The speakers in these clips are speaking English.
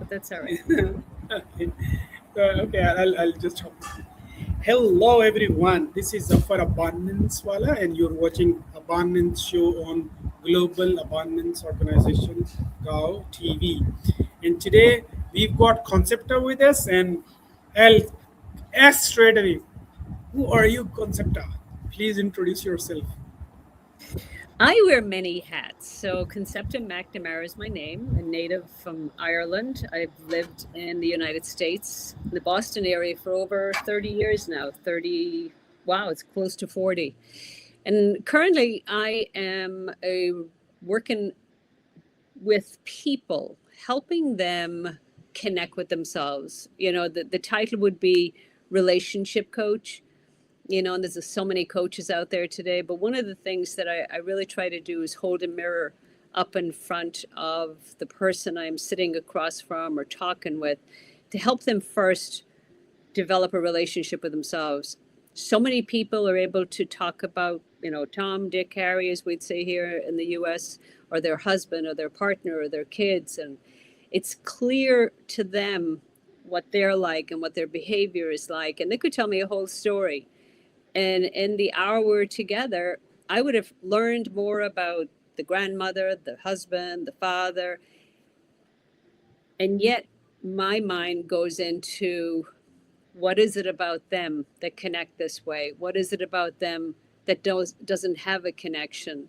but that's all right. Okay, okay, I'll just hop. Hello, everyone. This is Zafar Abundance Walla, and you're watching Abundance Show on Global Abundance Organization Go TV. And today we've got Concepta with us, and I'll ask straight away, who are you, Concepta? Please introduce yourself. I wear many hats. So Concepta McNamara is my name, a native from Ireland. I've lived in the United States, the Boston area, for over 30 years now. 30, wow, it's close to 40. And currently I am working with people, helping them connect with themselves. The title would be relationship coach. And there's so many coaches out there today, but one of the things that I really try to do is hold a mirror up in front of the person I'm sitting across from or talking with, to help them first develop a relationship with themselves. So many people are able to talk about, Tom, Dick, Harry, as we'd say here in the US, or their husband or their partner or their kids. And it's clear to them what they're like and what their behavior is like. And they could tell me a whole story. And in the hour we're together, I would have learned more about the grandmother, the husband, the father. And yet my mind goes into, what is it about them that connect this way? What is it about them that doesn't have a connection?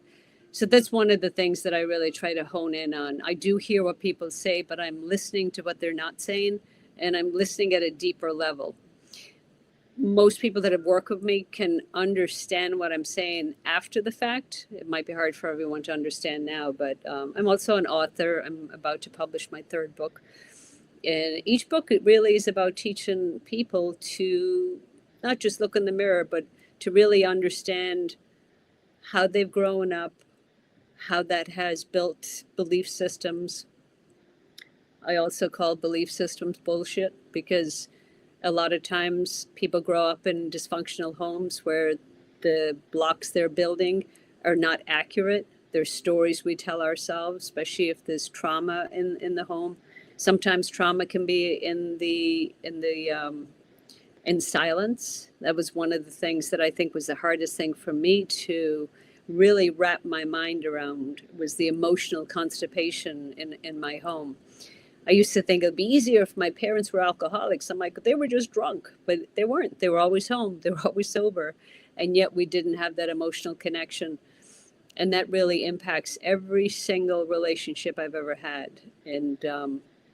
So that's one of the things that I really try to hone in on. I do hear what people say, but I'm listening to what they're not saying, and I'm listening at a deeper level. Most people that have worked with me can understand what I'm saying after the fact. It might be hard for everyone to understand now, but I'm also an author. I'm about to publish my third book. And each book, it really is about teaching people to not just look in the mirror, but to really understand how they've grown up, how that has built belief systems. I also call belief systems bullshit, because a lot of times people grow up in dysfunctional homes where the blocks they're building are not accurate. They're stories we tell ourselves, especially if there's trauma in the home. Sometimes trauma can be in silence. That was one of the things that I think was the hardest thing for me to really wrap my mind around, was the emotional constipation in my home. I used to think it'd be easier if my parents were alcoholics. I'm like, they were just drunk, but they weren't. They were always home. They were always sober. And yet we didn't have that emotional connection. And that really impacts every single relationship I've ever had. And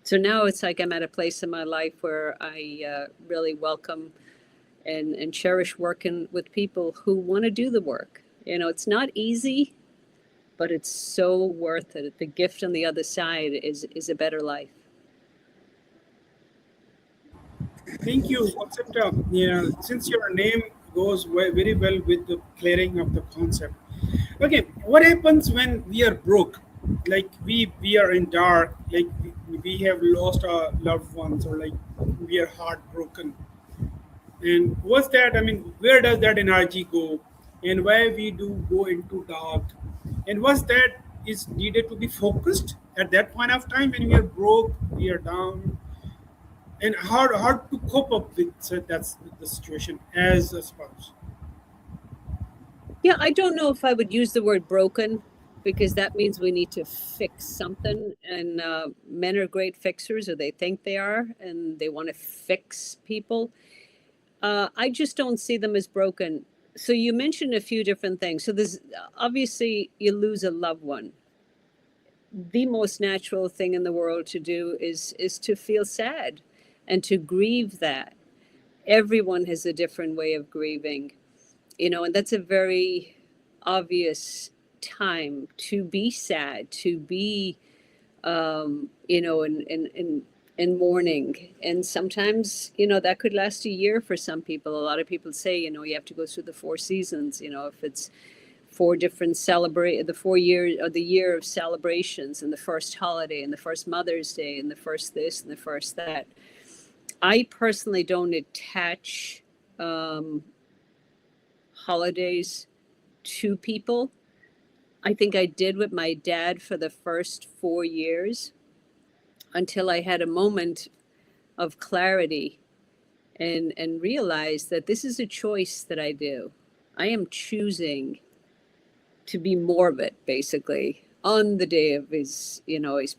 so now it's like I'm at a place in my life where I really welcome and cherish working with people who want to do the work. It's not easy, but it's so worth it. The gift on the other side is a better life. Thank you, Concepta. Yeah, since your name goes very well with the clearing of the concept. Okay, what happens when we are broke? Like we are in dark, like we have lost our loved ones, or like we are heartbroken. And what's that? I mean, where does that energy go? And why we do go into dark? And what's that is needed to be focused at that point of time when we are broke, we are down, and how to cope up with that's the situation as a spouse. Yeah, I don't know if I would use the word broken, because that means we need to fix something. And men are great fixers, or they think they are, and they want to fix people. I just don't see them as broken. So you mentioned a few different things. So there's obviously, you lose a loved one. The most natural thing in the world to do is to feel sad and to grieve that. Everyone has a different way of grieving, and that's a very obvious time to be sad, to be in mourning. And sometimes, that could last a year for some people. A lot of people say, you have to go through the four seasons. If it's four different celebrate the 4 years, or the year of celebrations, and the first holiday, and the first Mother's Day, and the first this and the first that. I personally don't attach holidays to people. I think I did with my dad for the first 4 years. until I had a moment of clarity and realized that this is a choice that I do. I am choosing to be morbid, basically, on the day of his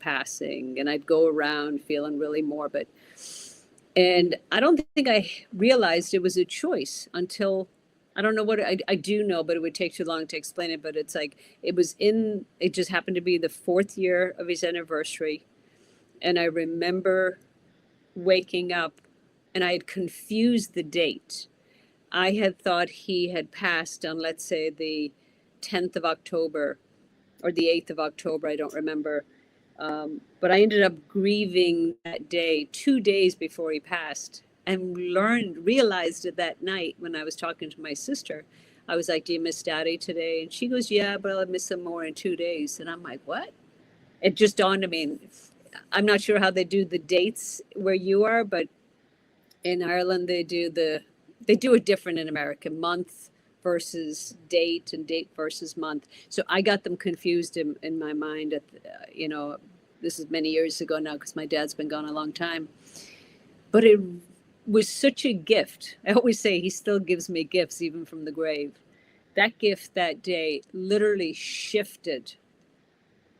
passing. And I'd go around feeling really morbid. And I don't think I realized it was a choice until, I don't know what I do know, but it would take too long to explain it. But it's like it just happened to be the 4th year of his anniversary. And I remember waking up and I had confused the date. I had thought he had passed on, let's say, the 10th of October or the 8th of October. I don't remember. But I ended up grieving that day, 2 days before he passed, and realized it that night when I was talking to my sister. I was like, "Do you miss Daddy today?" And she goes, "Yeah, but I'll miss him more in 2 days." And I'm like, "What?" It just dawned on me. I'm not sure how they do the dates where you are, but in Ireland they do it different in America, month versus date and date versus month. So I got them confused in my mind this is many years ago now because my dad's been gone a long time. But it was such a gift. I always say he still gives me gifts even from the grave. That gift that day literally shifted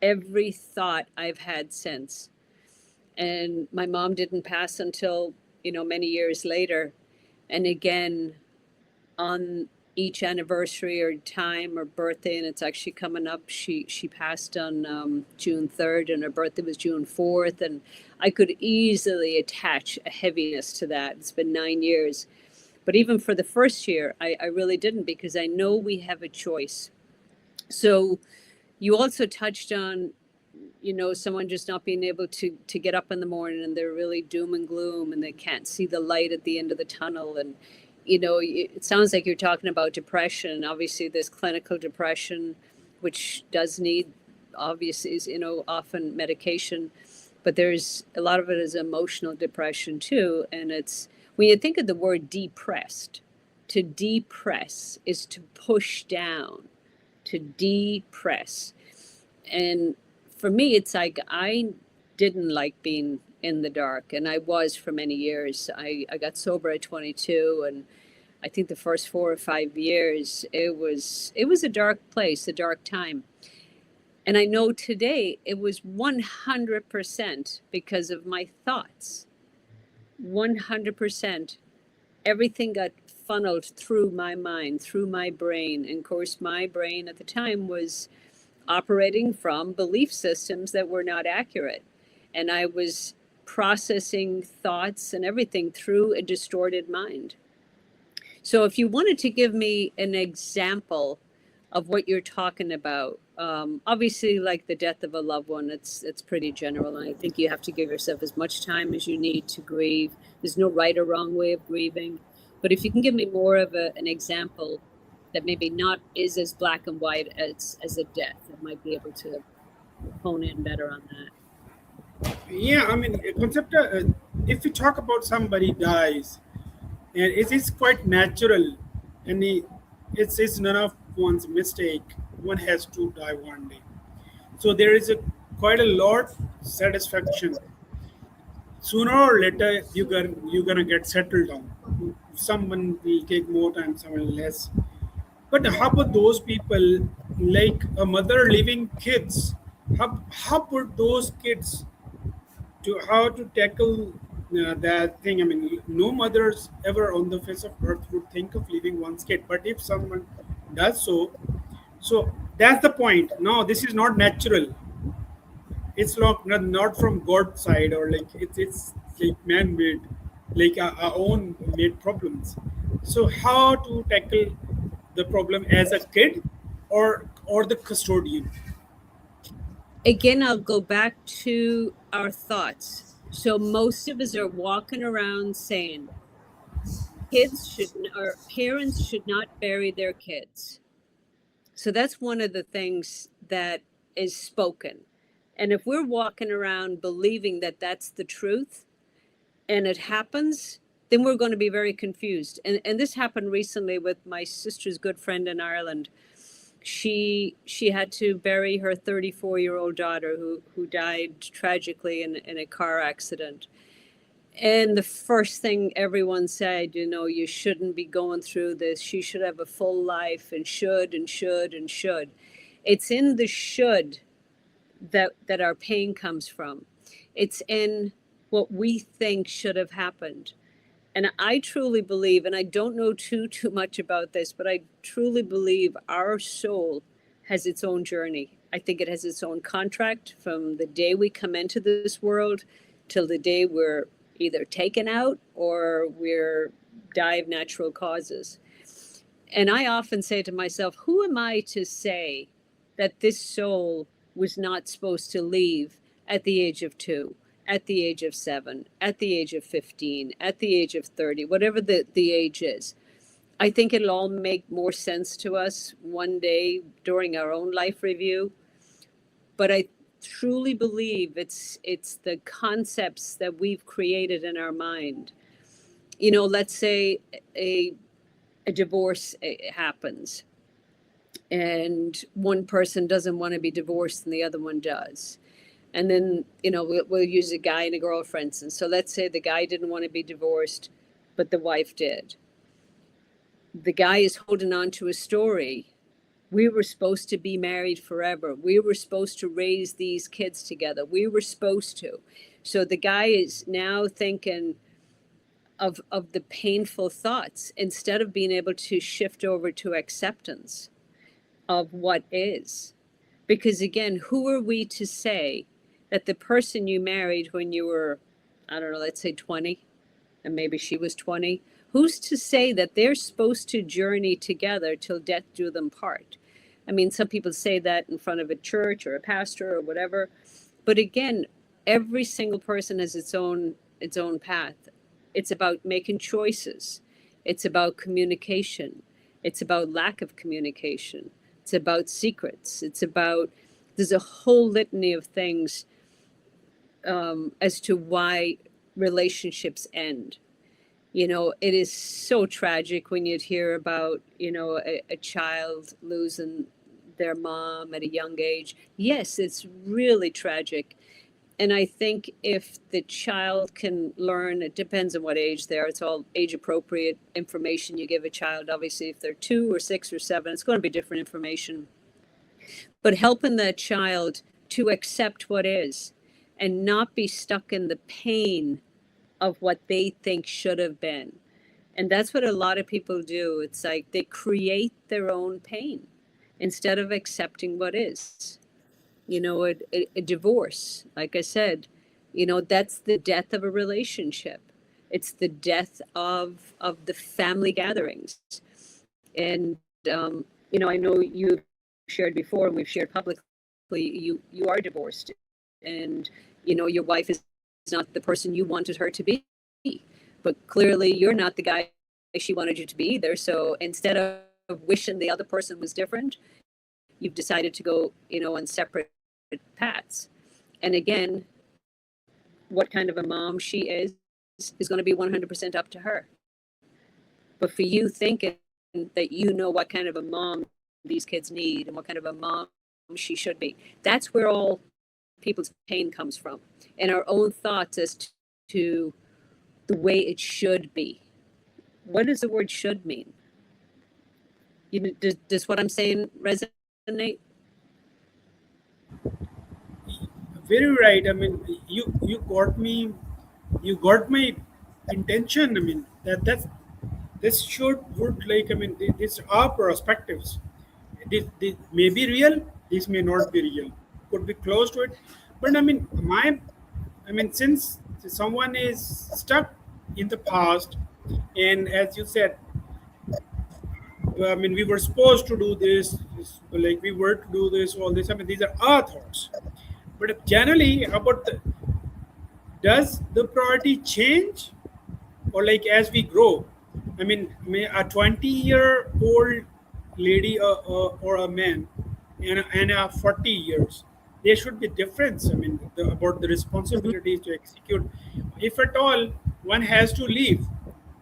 every thought I've had since. And my mom didn't pass until, many years later. And again, on each anniversary or time or birthday, and it's actually coming up, she passed on June 3rd, and her birthday was June 4th. And I could easily attach a heaviness to that. It's been 9 years. But even for the first year, I really didn't, because I know we have a choice. So you also touched on, someone just not being able to get up in the morning and they're really doom and gloom and they can't see the light at the end of the tunnel. And, it sounds like you're talking about depression. Obviously, there's clinical depression, which does need, obviously, often medication. But there's a lot of it is emotional depression too. And it's, when you think of the word depressed, to depress is to push down, to depress. And for me, it's like I didn't like being in the dark, and I was for many years. I got sober at 22, and I think the first 4 or 5 years it was a dark place, a dark time. And I know today it was 100% because of my thoughts. 100%. Everything got funneled through my mind, through my brain. And of course, my brain at the time was operating from belief systems that were not accurate. And I was processing thoughts and everything through a distorted mind. So if you wanted to give me an example of what you're talking about, obviously, like the death of a loved one, it's pretty general. And I think you have to give yourself as much time as you need to grieve. There's no right or wrong way of grieving. But if you can give me more of an example that maybe not is as black and white as a death, I might be able to hone in better on that. Yeah, I mean, Concepta, if we talk about somebody dies, and it is quite natural, and it's none of one's mistake. One has to die one day, so there is quite a lot satisfaction. Sooner or later, you're gonna get settled down. Someone will take more time, someone less. But how about those people, like a mother leaving kids? How put those kids to how to tackle that thing? I mean, no mothers ever on the face of earth would think of leaving one's kid. But if someone does so that's the point. No, this is not natural. It's not from God's side, or like it's like man-made, like our own made problems. So how to tackle the problem as a kid, or the custodian? Again, I'll go back to our thoughts. So most of us are walking around saying parents should not bury their kids. So that's one of the things that is spoken. And if we're walking around believing that that's the truth and it happens, then we're going to be very confused. And this happened recently with my sister's good friend in Ireland. she had to bury her 34-year-old daughter who died tragically in a car accident. And the first thing everyone said, you know, you shouldn't be going through this. She should have a full life, and should and should and should. It's in the should that our pain comes from. It's in what we think should have happened. And I truly believe, and I don't know too much about this, but I truly believe our soul has its own journey. I think it has its own contract from the day we come into this world till the day we're either taken out or we're die of natural causes. And I often say to myself, who am I to say that this soul was not supposed to leave at the age of 2, at the age of 7, at the age of 15, at the age of 30, whatever the age is? I think it'll all make more sense to us one day during our own life review. But I truly believe it's the concepts that we've created in our mind. You know, let's say a divorce happens, and one person doesn't want to be divorced and the other one does. And then, you know, we'll use a guy and a girl, for instance. So let's say the guy didn't want to be divorced, but the wife did. The guy is holding on to a story. We were supposed to be married forever. We were supposed to raise these kids together. We were supposed to. So the guy is now thinking of the painful thoughts instead of being able to shift over to acceptance of what is. Because again, who are we to say that the person you married when you were, I don't know, let's say 20, and maybe she was 20, who's to say that they're supposed to journey together till death do them part? I mean, some people say that in front of a church or a pastor or whatever. But again, every single person has its own path. It's about making choices. It's about communication. It's about lack of communication. It's about secrets. It's about, there's a whole litany of things as to why relationships end. You know, it is so tragic when you'd hear about, you know, a child losing their mom at a young age. Yes, it's really tragic. And I think if the child can learn, it depends on what age they are. It's all age appropriate information you give a child. Obviously, if they're 2 or 6 or 7, it's going to be different information. But helping that child to accept what is and not be stuck in the pain of what they think should have been. And that's what a lot of people do. It's like they create their own pain instead of accepting what is. You know, a divorce, like I said, you know, that's the death of a relationship. It's the death of the family gatherings. And, you know, I know you've shared before, and we've shared publicly, you are divorced. And, you know, your wife is not the person you wanted her to be. But clearly you're not the guy she wanted you to be either. So instead of wishing the other person was different, you've decided to go, you know, on separate paths. And again, what kind of a mom she is going to be 100% up to her. But for you thinking that you know what kind of a mom these kids need and what kind of a mom she should be, that's where all people's pain comes from, and our own thoughts as to the way it should be. What does the word should mean? You know, does what I'm saying resonate? Very right. I mean, you got me. You got my intention. I mean, that's this should would like. I mean, these are perspectives. This may be real. This may not be real. Could be close to it. But I mean, since someone is stuck in the past, and as you said, I mean, we were supposed to do this, like we were to do this, all this. I mean, these are our thoughts. But generally, about does the priority change, or like as we grow? I mean, a 20-year-old lady or a man, and a 40 years, there should be difference. I mean, about the responsibilities to execute. If at all one has to leave,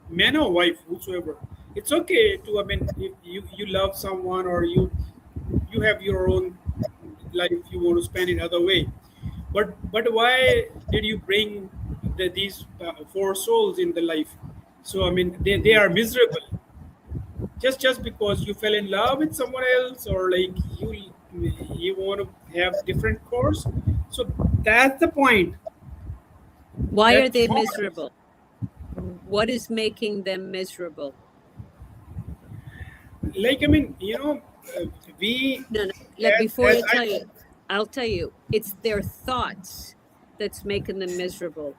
man or wife, whosoever, it's okay to. I mean, if you love someone, or you you have your own life, you want to spend it other way. But why did you bring these four souls in the life? So I mean, they are miserable just because you fell in love with someone else, or like you want to have different course. So that's the point. Why are That's they wrong. miserable? What is making them miserable? Like I mean, uh, we No, no. Before as I I tell you, I'll tell you, it's their thoughts that's making them miserable.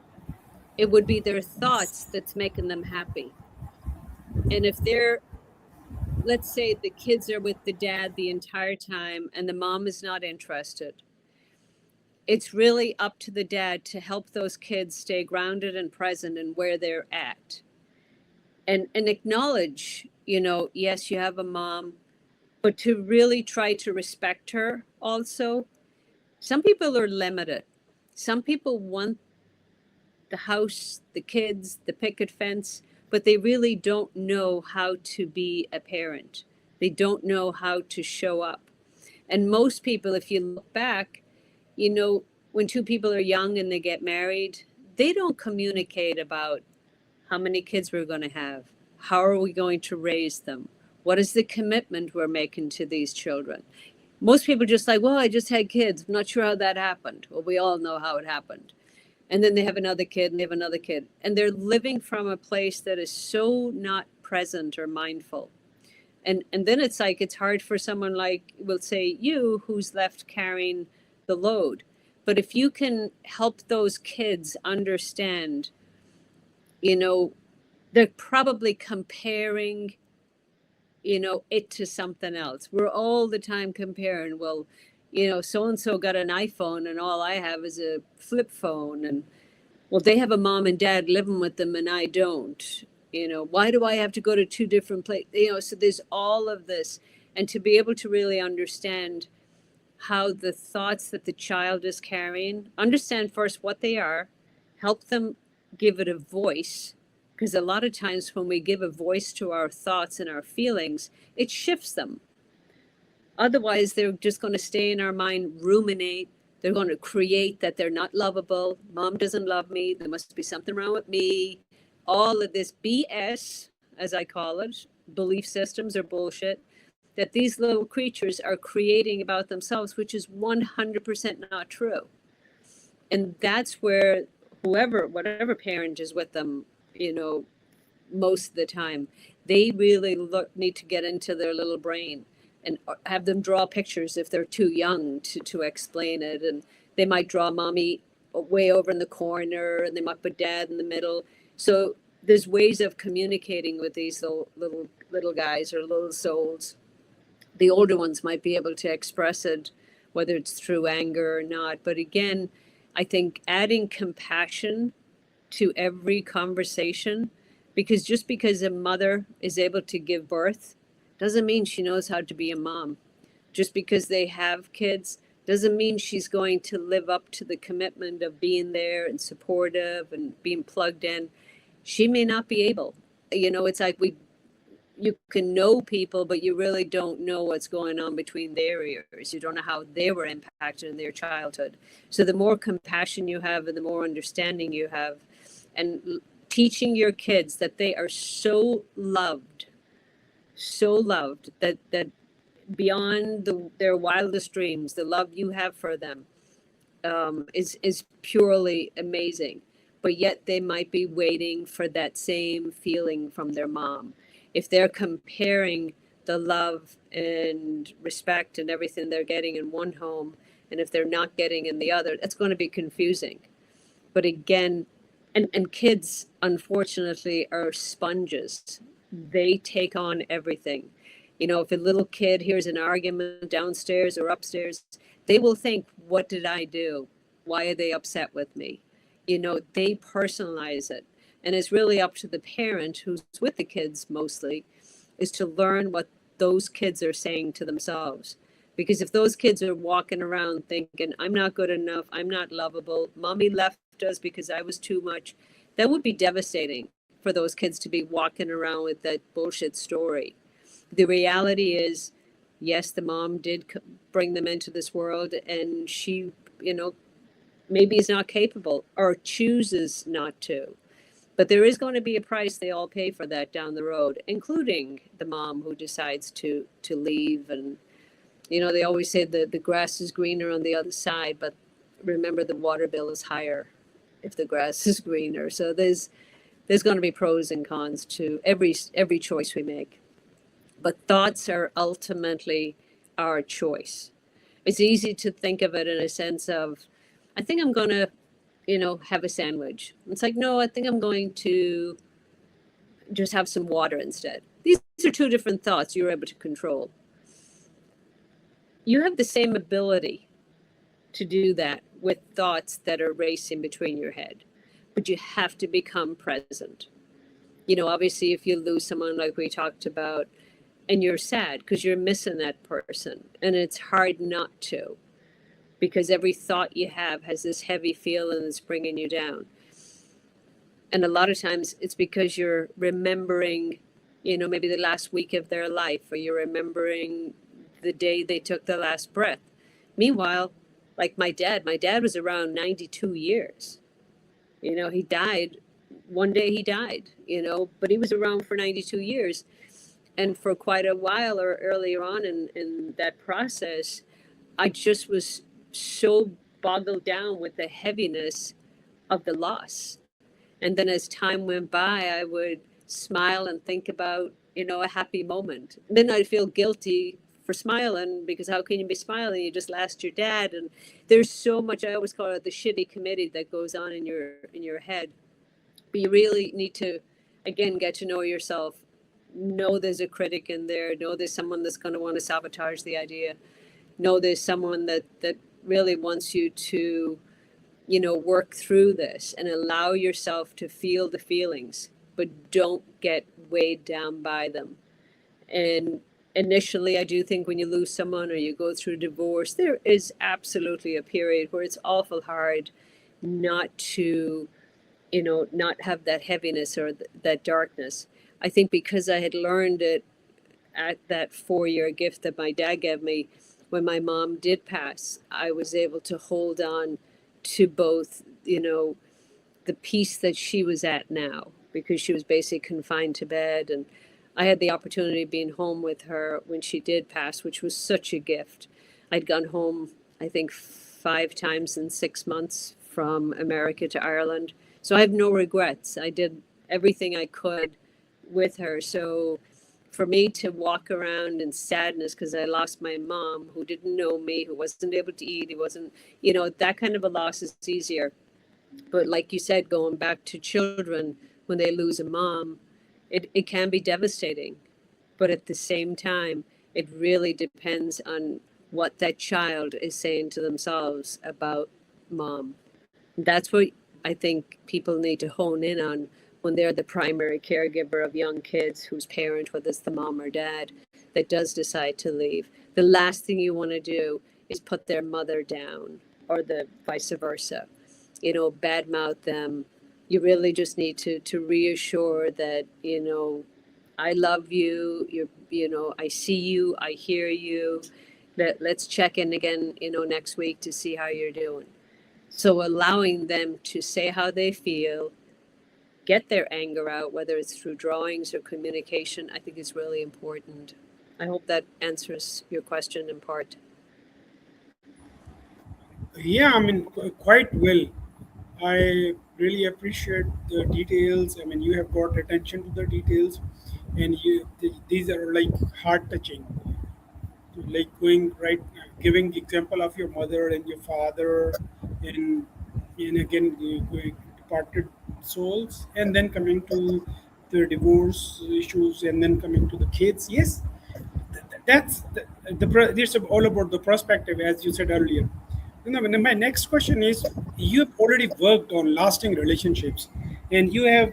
It would be their thoughts that's making them happy. And if they're, let's say the kids are with the dad the entire time and the mom is not interested, it's really up to the dad to help those kids stay grounded and present in where they're at. And acknowledge, yes, you have a mom, but to really try to respect her also. Some people are limited. Some people want the house, the kids, the picket fence, but they really don't know how to be a parent. They don't know how to show up. And most people, if you look back, when two people are young and they get married, they don't communicate about how many kids we're going to have, how are we going to raise them, what is the commitment we're making to these children. Most people just like, well, I just had kids. I'm not sure how that happened. Well, we all know how it happened. And then they have another kid and they have another kid. And they're living from a place that is so not present or mindful. And then it's like it's hard for someone like, we'll say you, who's left carrying the load. But if you can help those kids understand, you know, they're probably comparing, it to something else. We're all the time comparing, well, so and so got an iPhone and all I have is a flip phone. And well, they have a mom and dad living with them and I don't. Why do I have to go to two different places? So there's all of this. And to be able to really understand how the thoughts that the child is carrying, understand first what they are, help them give it a voice. Because a lot of times when we give a voice to our thoughts and our feelings, it shifts them. Otherwise, they're just going to stay in our mind, ruminate. They're going to create that they're not lovable. Mom doesn't love me. There must be something wrong with me. All of this BS, as I call it, belief systems are bullshit, that these little creatures are creating about themselves, which is 100% not true. And that's where whatever parent is with them, most of the time, they really need to get into their little brain and have them draw pictures if they're too young to explain it. And they might draw mommy way over in the corner and they might put dad in the middle. So there's ways of communicating with these little guys or little souls. The older ones might be able to express it, whether it's through anger or not. But again, I think adding compassion to every conversation, because just because a mother is able to give birth doesn't mean she knows how to be a mom. Just because they have kids doesn't mean she's going to live up to the commitment of being there and supportive and being plugged in. She may not be able. It's like you can know people, but you really don't know what's going on between their ears. You don't know how they were impacted in their childhood. So the more compassion you have and the more understanding you have, and teaching your kids that they are so loved that beyond their wildest dreams, the love you have for them is purely amazing. But yet they might be waiting for that same feeling from their mom. If they're comparing the love and respect and everything they're getting in one home, and if they're not getting in the other, that's going to be confusing. But again, and kids, unfortunately, are sponges. They take on everything. If a little kid hears an argument downstairs or upstairs, they will think, what did I do? Why are they upset with me? They personalize it. And it's really up to the parent who's with the kids mostly, is to learn what those kids are saying to themselves. Because if those kids are walking around thinking, I'm not good enough, I'm not lovable, mommy left us because I was too much, that would be devastating for those kids to be walking around with that bullshit story. The reality is, Yes, the mom did bring them into this world, and she, maybe is not capable or chooses not to. But there is going to be a price they all pay for that down the road, including the mom who decides to leave. And they always say that the grass is greener on the other side, but remember the water bill is higher if the grass is greener. So there's going to be pros and cons to every choice we make. But thoughts are ultimately our choice. It's easy to think of it in a sense of, I think I'm going to, have a sandwich. It's like, no, I think I'm going to just have some water instead. These are two different thoughts you're able to control. You have the same ability to do that with thoughts that are racing between your head, but you have to become present. Obviously, if you lose someone like we talked about, and you're sad because you're missing that person, and it's hard not to, because every thought you have has this heavy feeling that's bringing you down. And a lot of times it's because you're remembering, maybe the last week of their life, or you're remembering the day they took their last breath. Meanwhile, like my dad was around 92 years. He died, one day he died, but he was around for 92 years. And for quite a while, or earlier on in that process, I just was so boggled down with the heaviness of the loss. And then as time went by, I would smile and think about, a happy moment. And then I'd feel guilty for smiling, because how can you be smiling? You just lost your dad. And there's so much, I always call it the shitty committee that goes on in your head. But you really need to, again, get to know yourself. Know there's a critic in there. Know there's someone that's going to want to sabotage the idea. Know there's someone that really wants you to, work through this and allow yourself to feel the feelings, but don't get weighed down by them. And initially, I do think when you lose someone or you go through a divorce, there is absolutely a period where it's awful hard not to, not have that heaviness or that darkness. I think because I had learned it at that 4-year gift that my dad gave me when my mom did pass, I was able to hold on to both, the peace that she was at now, because she was basically confined to bed. And I had the opportunity of being home with her when she did pass, which was such a gift. I'd gone home, I think, 5 times in 6 months from America to Ireland. So I have no regrets. I did everything I could with her. So for me to walk around in sadness because I lost my mom, who didn't know me, who wasn't able to eat, who wasn't, that kind of a loss is easier. But like you said, going back to children, when they lose a mom, it can be devastating. But at the same time, it really depends on what that child is saying to themselves about mom. That's what I think people need to hone in on when they're the primary caregiver of young kids whose parent, whether it's the mom or dad, that does decide to leave. The last thing you want to do is put their mother down, or the vice versa, badmouth them. You really just need to reassure that, I love you, I see you, I hear you. Let's check in again, next week to see how you're doing. So allowing them to say how they feel, get their anger out, whether it's through drawings or communication, I think is really important. I hope that answers your question in part. Yeah, quite well. I really appreciate the details. You have brought attention to the details, and these are like heart touching. Like going right, giving example of your mother and your father, and again the departed souls, and then coming to the divorce issues, and then coming to the kids. Yes, that's this is all about the perspective, as you said earlier. My next question is: you've already worked on lasting relationships, and you have,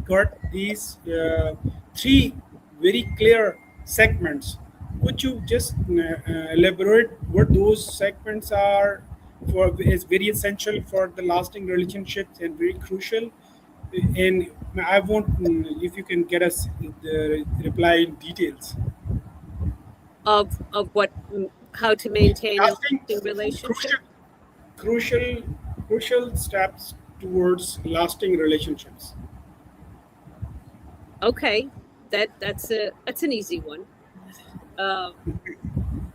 got these 3 very clear segments. Could you just elaborate what those segments are? For is very essential for the lasting relationships and very crucial. And I want if you can get us the reply in details. of what, how to maintain a lasting, lasting relationship. crucial, crucial steps towards lasting relationships. Okay, that's an easy one. Um,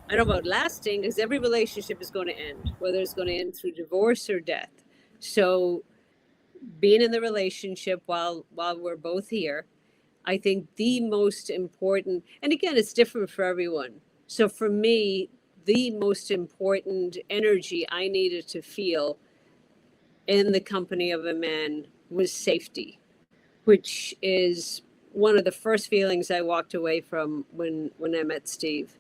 I don't know about lasting, because every relationship is going to end, whether it's going to end through divorce or death. So being in the relationship while we're both here, I think the most important, and again, it's different for everyone. So for me, the most important energy I needed to feel in the company of a man was safety, which is one of the first feelings I walked away from when I met Steve.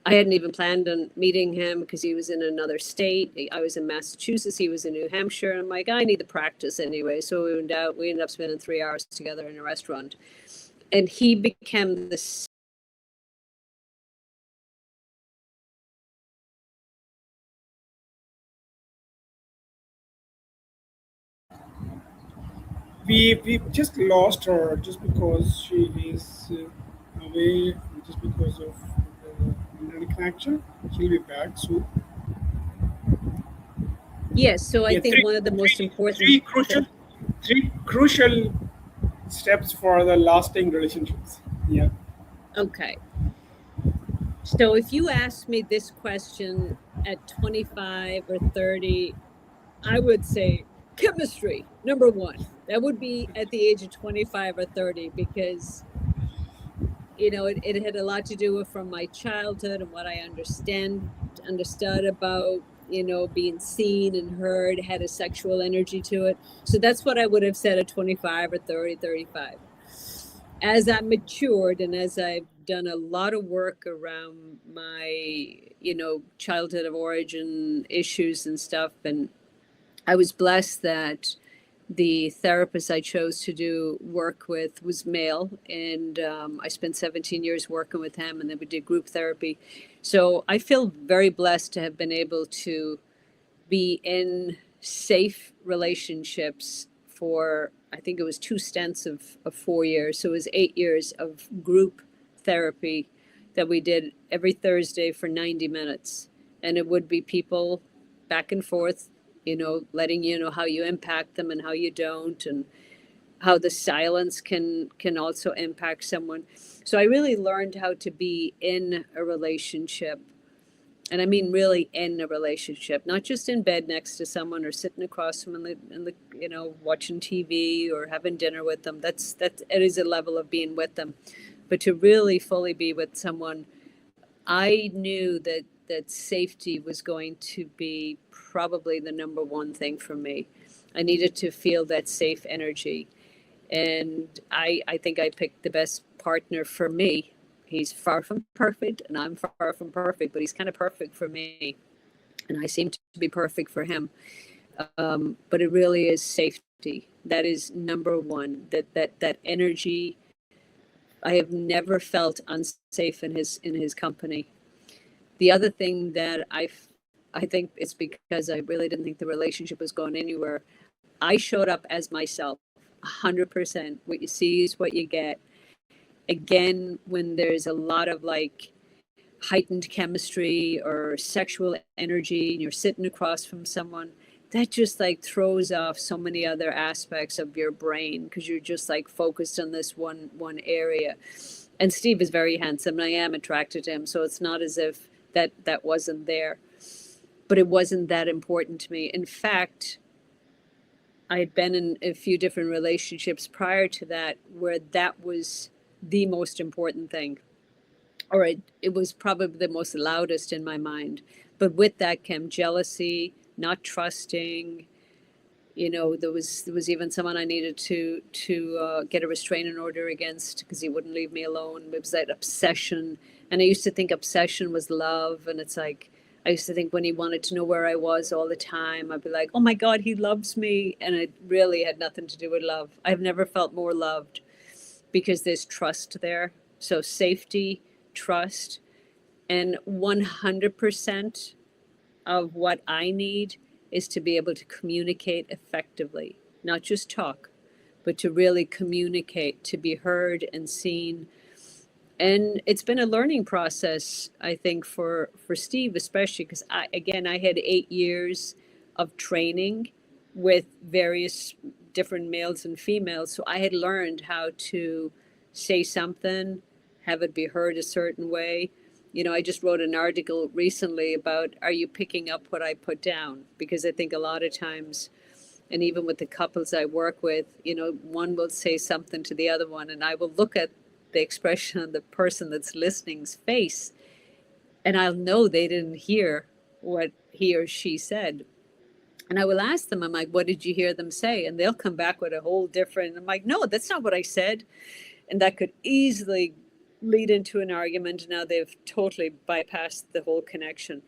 I hadn't even planned on meeting him because he was in another state. I was in Massachusetts. He was in New Hampshire. And I'm like, I need the practice anyway. So we ended up spending 3 hours together in a restaurant. And he became this. We just lost her just because she is away, just because of the internet connection. She'll be back soon. Yes. So I Yeah, think one of the most important. three crucial steps for the lasting relationships. Yeah. Okay. So if you asked me this question at 25 or 30, I would say chemistry, number one. That would be at the age of 25 or 30, because it had a lot to do with from my childhood and what I understood about, being seen and heard, had a sexual energy to it. So that's what I would have said at 25 or 30, 35. As I matured and as I've done a lot of work around my, childhood of origin issues and stuff, and I was blessed that the therapist I chose to do work with was male, and I spent 17 years working with him, and then we did group therapy. So I feel very blessed to have been able to be in safe relationships for, I think it was two stints of 4 years. So it was 8 years of group therapy that we did every Thursday for 90 minutes. And it would be people back and forth, letting you know how you impact them and how you don't, and how the silence can also impact someone. So I really learned how to be in a relationship, and I mean really in a relationship, not just in bed next to someone or sitting across from them in the watching TV or having dinner with them. That it is a level of being with them, but to really fully be with someone, I knew that safety was going to be probably the number one thing for me. I needed to feel that safe energy, and I think I picked the best partner for me. He's far from perfect, and I'm far from perfect, but he's kind of perfect for me, and I seem to be perfect for him. But it really is safety. That is number one. That energy. I have never felt unsafe in his company. The other thing that I think it's because I really didn't think the relationship was going anywhere. I showed up as myself, 100%. What you see is what you get. Again, when there's a lot of like heightened chemistry or sexual energy and you're sitting across from someone, that just like throws off so many other aspects of your brain, because you're just like focused on this one area. And Steve is very handsome and I am attracted to him, so it's not as if that wasn't there, but it wasn't that important to me. In fact, I had been in a few different relationships prior to that where that was the most important thing, or it was probably the most loudest in my mind. But with that came jealousy, not trusting. There was even someone I needed to get a restraining order against because he wouldn't leave me alone. It was that obsession, and I used to think obsession was love, and it's like I used to think when he wanted to know where I was all the time, I'd be like, "Oh my God, he loves me," and it really had nothing to do with love. I've never felt more loved because there's trust there. So safety, trust, and 100% of what I need is to be able to communicate effectively, not just talk, but to really communicate, to be heard and seen. And it's been a learning process, I think, for Steve, especially because I had 8 years of training with various different males and females. So I had learned how to say something, have it be heard a certain way. I just wrote an article recently about, are you picking up what I put down? Because I think a lot of times, and even with the couples I work with, one will say something to the other one, and I will look at the expression on the person that's listening's face, and I'll know they didn't hear what he or she said. And I will ask them, I'm like, what did you hear them say? And they'll come back with a whole different, I'm like, no, that's not what I said. And that could easily lead into an argument. Now they've totally bypassed the whole connection.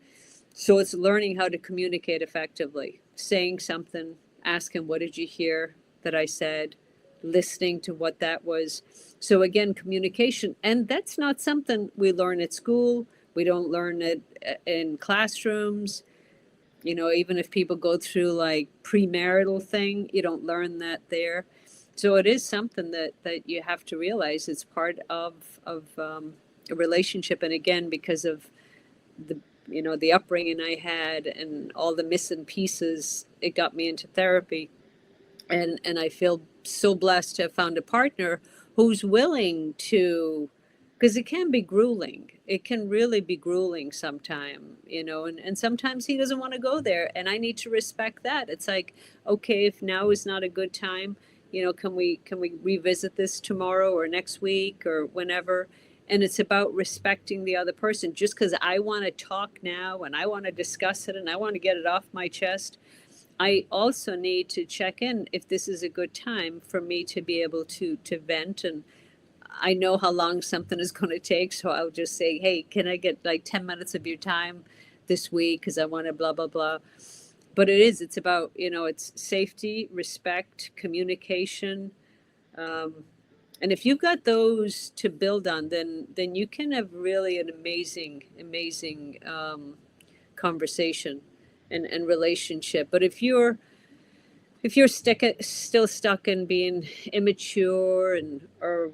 So it's learning how to communicate effectively, saying something, asking, what did you hear that I said? Listening to what that was. So again, communication. And that's not something we learn at school. We don't learn it in classrooms. Even if people go through like premarital thing, you don't learn that there. So it is something that you have to realize it's part of a relationship. And again, because of the upbringing I had and all the missing pieces, it got me into therapy. And I feel so blessed to have found a partner who's willing to, because it can be grueling. It can really be grueling sometime, and sometimes he doesn't want to go there. And I need to respect that. It's like, okay, if now is not a good time, can we revisit this tomorrow or next week or whenever? And it's about respecting the other person. Just because I want to talk now and I want to discuss it and I want to get it off my chest, I also need to check in if this is a good time for me to be able to vent. And I know how long something is going to take, so I'll just say, hey, can I get like 10 minutes of your time this week because I want to blah blah blah. But it's about, it's safety, respect, communication, and if you've got those to build on, then you can have really an amazing conversation and relationship. But if you're still stuck in being immature and or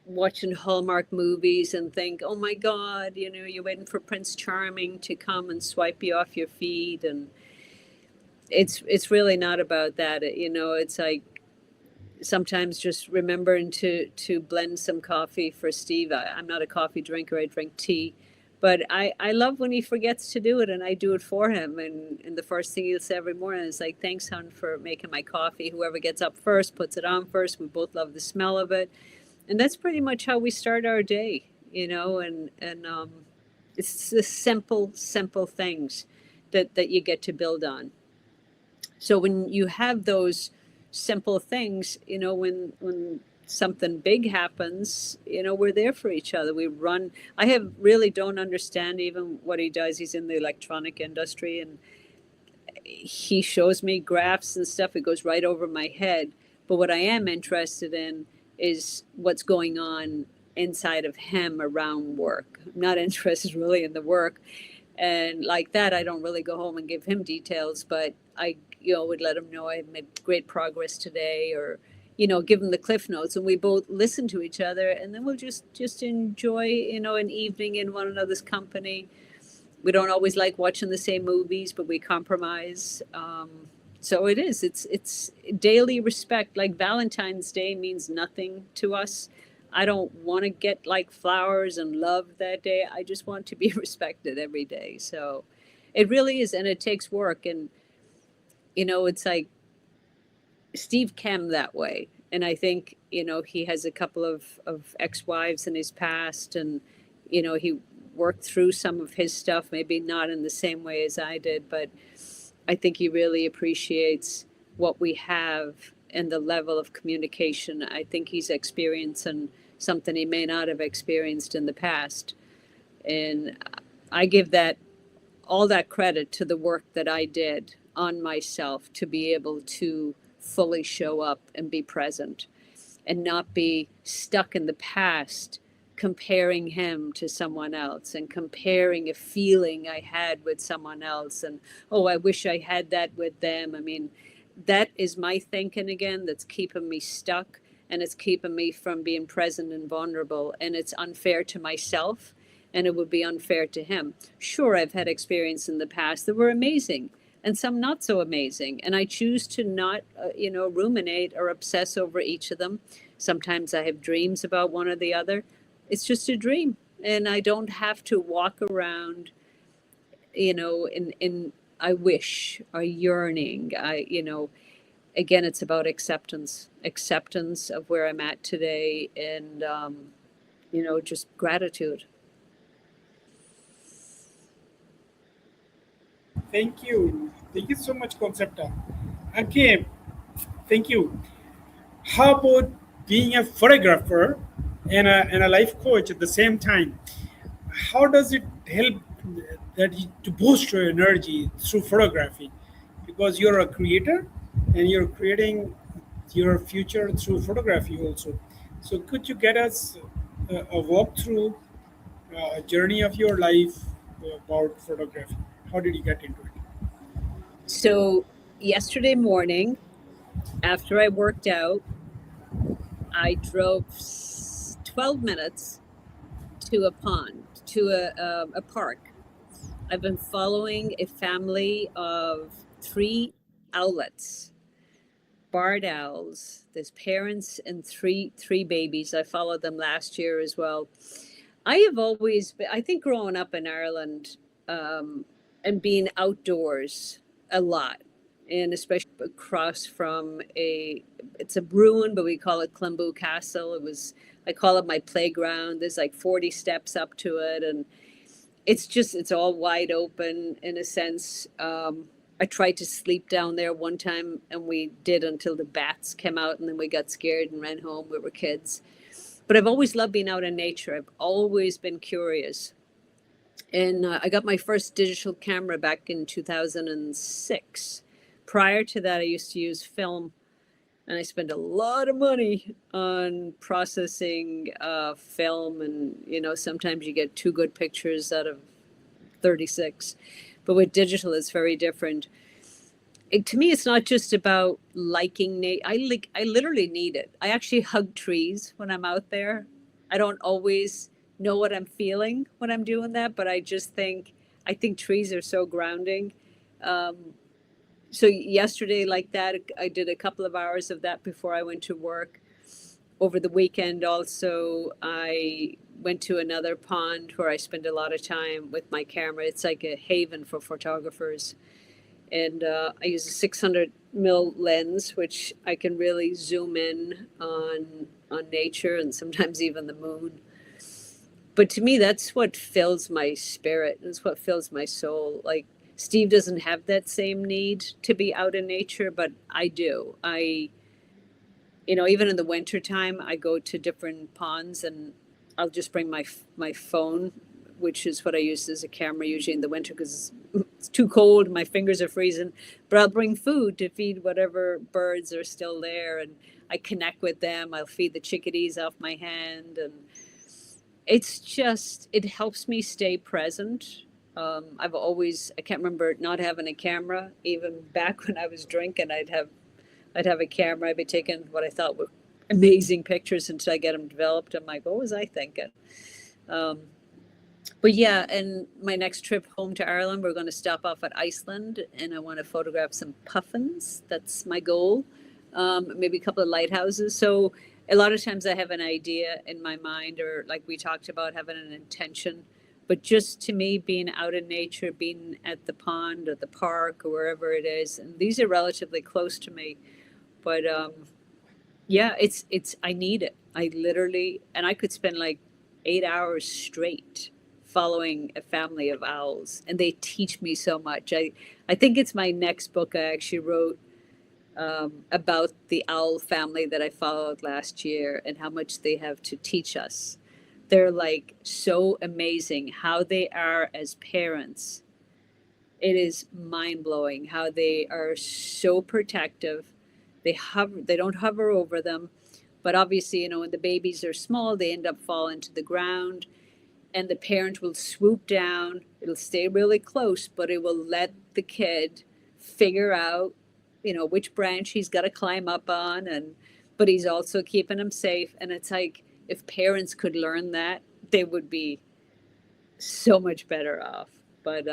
watching Hallmark movies and think, oh my God, you're waiting for Prince Charming to come and swipe you off your feet, and it's really not about that. It's like sometimes just remembering to blend some coffee for Steve. I'm not a coffee drinker. I drink tea. But I love when he forgets to do it and I do it for him. And the first thing he'll say every morning is like, thanks, hon, for making my coffee. Whoever gets up first puts it on first. We both love the smell of it. And that's pretty much how we start our day, and it's the simple things that you get to build on. So when you have those simple things, when something big happens, we're there for each other. We run. Really don't understand even what he does. He's in the electronic industry and he shows me graphs and stuff. It goes right over my head. But what I am interested in is what's going on inside of him around work. I'm not interested really in the work. And like that, I don't really go home and give him details, but I, would let him know I made great progress today, or, give him the cliff notes, and we both listen to each other, and then we'll just enjoy, an evening in one another's company. We don't always like watching the same movies, but we compromise. So it's daily respect. Like Valentine's Day means nothing to us. I don't want to get like flowers and love that day. I just want to be respected every day. So it really is. And it takes work. And, it's like Steve came that way. And I think, he has a couple of ex-wives in his past, and, he worked through some of his stuff, maybe not in the same way as I did, but I think he really appreciates what we have and the level of communication. I think he's experiencing something he may not have experienced in the past. And I give all that credit to the work that I did on myself to be able to fully show up and be present and not be stuck in the past comparing him to someone else and comparing a feeling I had with someone else, and oh, I wish I had that with them. I mean, that is my thinking again that's keeping me stuck. and it's keeping me from being present and vulnerable. And it's unfair to myself, and it would be unfair to him. Sure, I've had experience in the past that were amazing and some not so amazing. And I choose to not, ruminate or obsess over each of them. Sometimes I have dreams about one or the other. It's just a dream. And I don't have to walk around, in I wish, or yearning. Again, it's about acceptance of where I'm at today, and, just gratitude. Thank you. Thank you so much, Concepta. Okay, thank you. How about being a photographer and a life coach at the same time? How does it help to boost your energy through photography? Because you're a creator and you're creating your future through photography also. So could you get us a walkthrough, a journey of your life about photography? How did you get into it? So, yesterday morning, after I worked out, I drove 12 minutes to a pond, to a park. I've been following a family of three owlets, barred owls. There's parents and three babies. I followed them last year as well. I have always been, I think, growing up in Ireland, and being outdoors a lot, and especially across from it's a ruin, but we call it Clembu Castle. I call it my playground. There's like 40 steps up to it, and it's all wide open in a sense. I tried to sleep down there one time, and we did until the bats came out, and then we got scared and ran home. We were kids. But I've always loved being out in nature. I've always been curious. And I got my first digital camera back in 2006. Prior to that, I used to use film, and I spent a lot of money on processing film. And, sometimes you get two good pictures out of 36. But with digital, it's very different. To me, it's not just about liking nature. I literally need it. I actually hug trees when I'm out there. I don't always know what I'm feeling when I'm doing that, but I think trees are so grounding. So yesterday, like that, I did a couple of hours of that before I went to work. Over the weekend, also, I went to another pond where I spend a lot of time with my camera. It's like a haven for photographers. And I use a 600 mil lens, which I can really zoom in on nature and sometimes even the moon. But to me, that's what fills my spirit. It's what fills my soul. Like, Steve doesn't have that same need to be out in nature, but I do. Even in the wintertime, I go to different ponds, and I'll just bring my phone, which is what I use as a camera usually in the winter because it's too cold. My fingers are freezing, but I'll bring food to feed whatever birds are still there, and I connect with them. I'll feed the chickadees off my hand, and it helps me stay present. I can't remember not having a camera. Even back when I was drinking, I'd have a camera. I'd be taking what I thought were amazing pictures until I get them developed. I'm like, what was I thinking? But yeah, and my next trip home to Ireland, we're going to stop off at Iceland, and I want to photograph some puffins. That's my goal. Maybe a couple of lighthouses. So a lot of times I have an idea in my mind, or like we talked about, having an intention. But just to me, being out in nature, being at the pond or the park or wherever it is, and these are relatively close to me. But yeah, I need it. I literally, and I could spend like 8 hours straight following a family of owls, and they teach me so much. I think it's my next book. I actually wrote about the owl family that I followed last year and how much they have to teach us. They're like so amazing how they are as parents. It is mind blowing how they are so protective. They don't hover over them, but obviously, when the babies are small, they end up falling to the ground, and the parent will swoop down. It'll stay really close, but it will let the kid figure out, which branch he's got to climb up on. but he's also keeping them safe. And it's like, if parents could learn that, they would be so much better off. But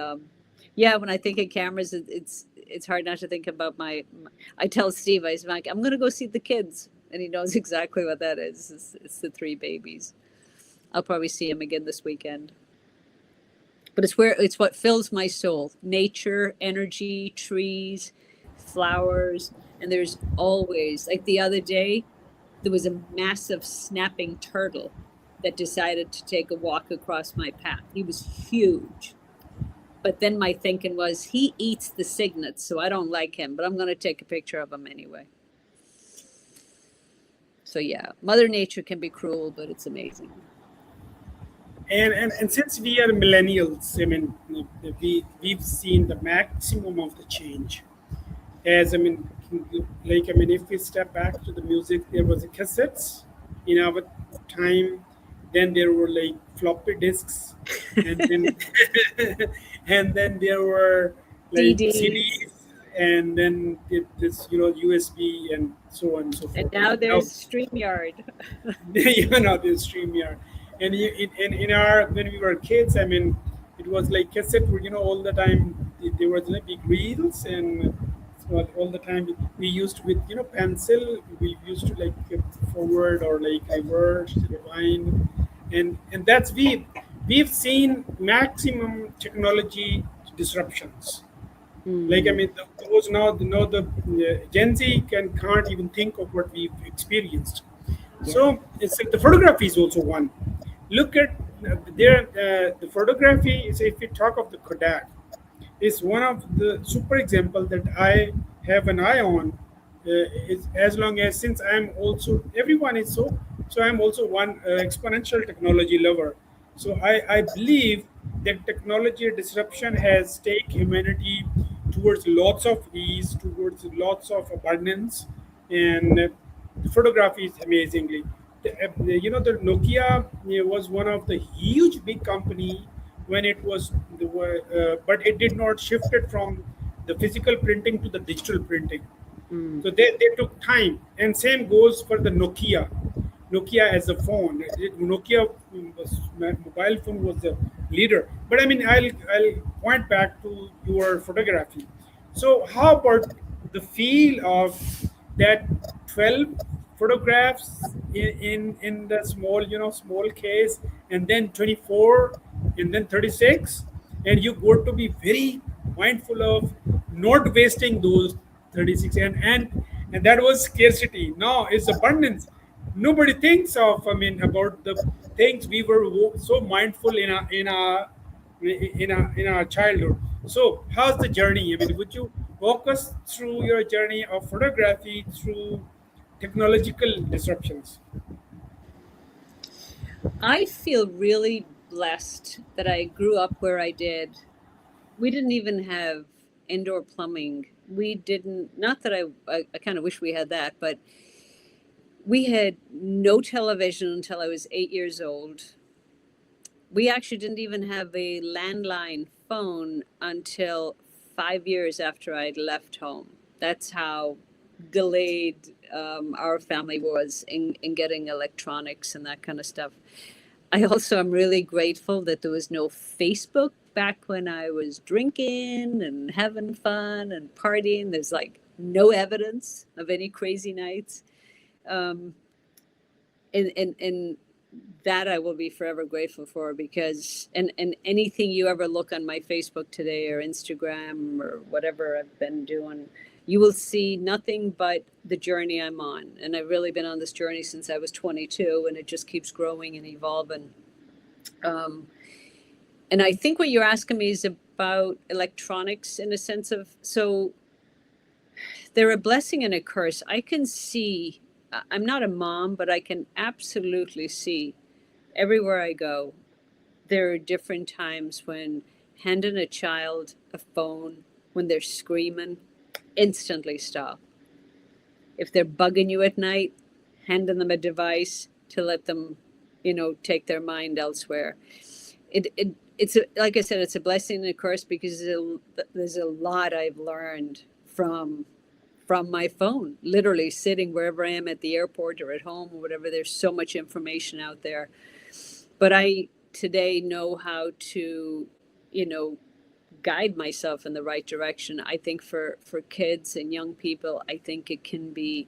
yeah, when I think of cameras, it's hard not to think about I tell Steve, I was like, I'm gonna go see the kids, and he knows exactly what that is. It's the three babies. I'll probably see him again this weekend. But it's what fills my soul: nature, energy, trees, flowers, and there's always, like the other day, there was a massive snapping turtle that decided to take a walk across my path. He was huge. But then my thinking was, he eats the cygnets, so I don't like him, but I'm going to take a picture of him anyway. So yeah, Mother Nature can be cruel, but it's amazing. And since we are millennials, I mean, we've seen the maximum of the change. As I mean, if we step back to the music, there was a cassettes in our time. Then there were like floppy disks, and then and then there were like CDs. CDs, and then this USB and so on and so And forth. now there's StreamYard. There's StreamYard, and in our when we were kids, I mean, it was like cassette, all the time. There was like big reels, and so all the time we used with pencil. We used to like forward or like reverse, rewind, and that's we've seen maximum technology disruptions. Like I mean, those now the Gen Z can't even think of what we've experienced. So it's like the photography is also one. Look at the photography is, if we talk of the Kodak, is one of the super example that I have an eye on. Is as long as since I'm also everyone is so I'm also one exponential technology lover. So I believe that technology disruption has taken humanity towards lots of ease, towards lots of abundance, and photography is amazingly. The Nokia was one of the huge big company when it was but it did not shift it from the physical printing to the digital printing. So they took time, and same goes for the Nokia as a phone. Nokia mobile phone was the leader. But I mean, I'll point back to your photography. So how about the feel of that 12 photographs in the small case, and then 24, and then 36, and you got to be very mindful of not wasting those 36, and that was scarcity. Now it's abundance. Nobody thinks of, I mean, about the things we were so mindful in our childhood. So how's the journey? I mean, would you walk us through your journey of photography through technological disruptions? I feel really blessed that I grew up where I did. We didn't even have indoor plumbing. We didn't, not that I kind of wish we had that, but we had no television until I was 8 years old. We actually didn't even have a landline phone until 5 years after I'd left home. That's how delayed our family was in getting electronics and that kind of stuff. I also am really grateful that there was no Facebook back when I was drinking and having fun and partying. There's like no evidence of any crazy nights. Um, and that I will be forever grateful for, because and anything you ever look on my Facebook today or Instagram or whatever I've been doing, you will see nothing but the journey I'm on. And I've really been on this journey since I was 22, and it just keeps growing and evolving. And I think what you're asking me is about electronics in a sense of, so they're a blessing and a curse. I can see, I'm not a mom, but I can absolutely see everywhere I go, there are different times when handing a child a phone when they're screaming, instantly stop. If they're bugging you at night, handing them a device to let them, take their mind elsewhere. Like I said, it's a blessing and a curse, because there's a lot I've learned from from my phone, literally sitting wherever I am at the airport or at home or whatever. There's so much information out there. But I today know how to, you know, guide myself in the right direction. I think for kids and young people, I think it can be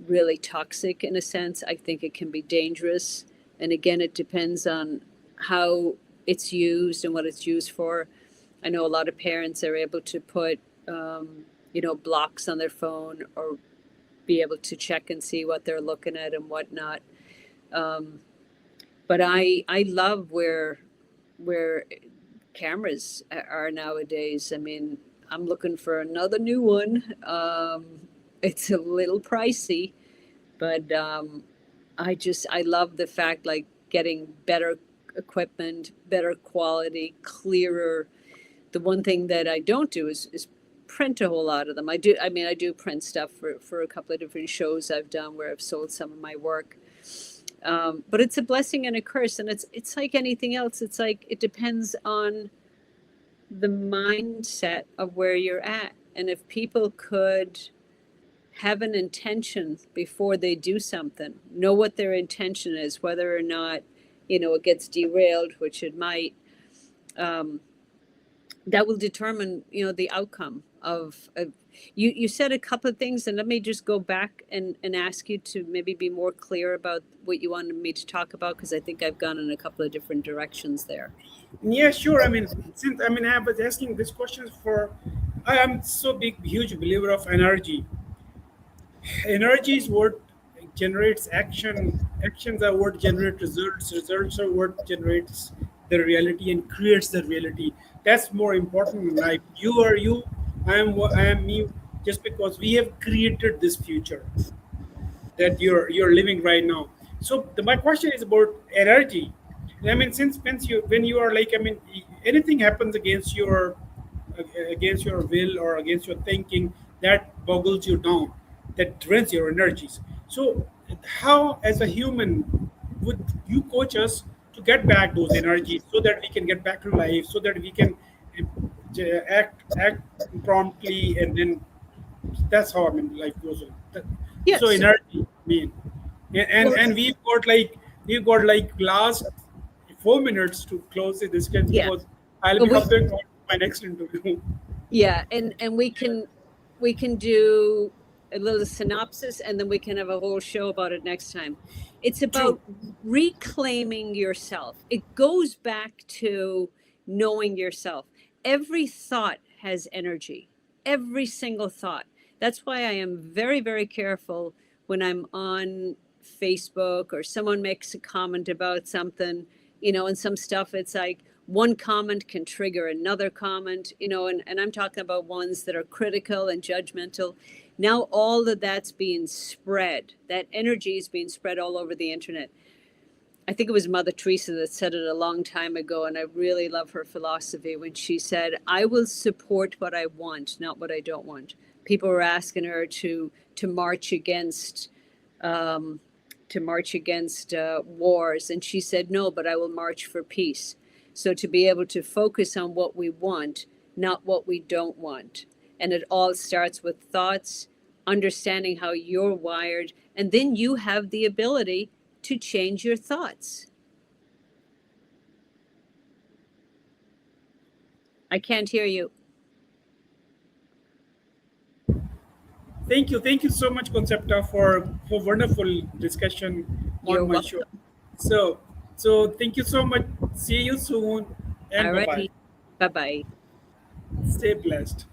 really toxic in a sense. I think it can be dangerous. And again, it depends on how it's used and what it's used for. I know a lot of parents are able to put, blocks on their phone or be able to check and see what they're looking at and whatnot. Um, but I love where cameras are nowadays. I mean, I'm looking for another new one. It's a little pricey, but I love the fact like getting better equipment, better quality, clearer. The one thing that I don't do is print a whole lot of them. I do print stuff for a couple of different shows I've done where I've sold some of my work. But it's a blessing and a curse, and it's like anything else. It's like it depends on the mindset of where you're at. And if people could have an intention before they do something, know what their intention is, whether or not, it gets derailed, which it might, that will determine, the outcome of you said a couple of things, and let me just go back and ask you to maybe be more clear about what you wanted me to talk about, because I think I've gone in a couple of different directions there. Yeah, sure. I mean, since I was asking these questions for, I am so big, huge believer of energy. Energy is what generates action. Actions are what generate results. Results are what generates the reality and creates the reality. That's more important in life. You are you. I am me. Just because we have created this future that you're living right now. So my question is about energy. I mean, since when you are like, I mean, anything happens against your will or against your thinking, that boggles you down, that drains your energies. So how, as a human, would you coach us to get back those energies so that we can get back to life, so that we can act promptly, and then that's how I mean life goes on. So Yes. energy, I mean, Well, and we've got like last 4 minutes to close the discussion yeah. because I'll Well, be hopping on to my next interview. yeah, and we can do a little synopsis, and then we can have a whole show about it next time. It's True. about reclaiming yourself. It goes back to knowing yourself. Every thought has energy. Every single thought. That's why I am very, very careful when I'm on Facebook or someone makes a comment about something, and some stuff, it's like one comment can trigger another comment, and I'm talking about ones that are critical and judgmental. Now all of that's being spread. That energy is being spread all over the internet. I think it was Mother Teresa that said it a long time ago, and I really love her philosophy when she said, "I will support what I want, not what I don't want." People were asking her to march against um, wars, and she said, "No, but I will march for peace." So to be able to focus on what we want, not what we don't want, and it all starts with thoughts, understanding how you're wired, and then you have the ability to change your thoughts. I can't hear you. Thank you so much, Concepta, for wonderful discussion You're on my show. welcome. So thank you so much. See you soon, and All bye bye. righty. Bye bye. Stay blessed.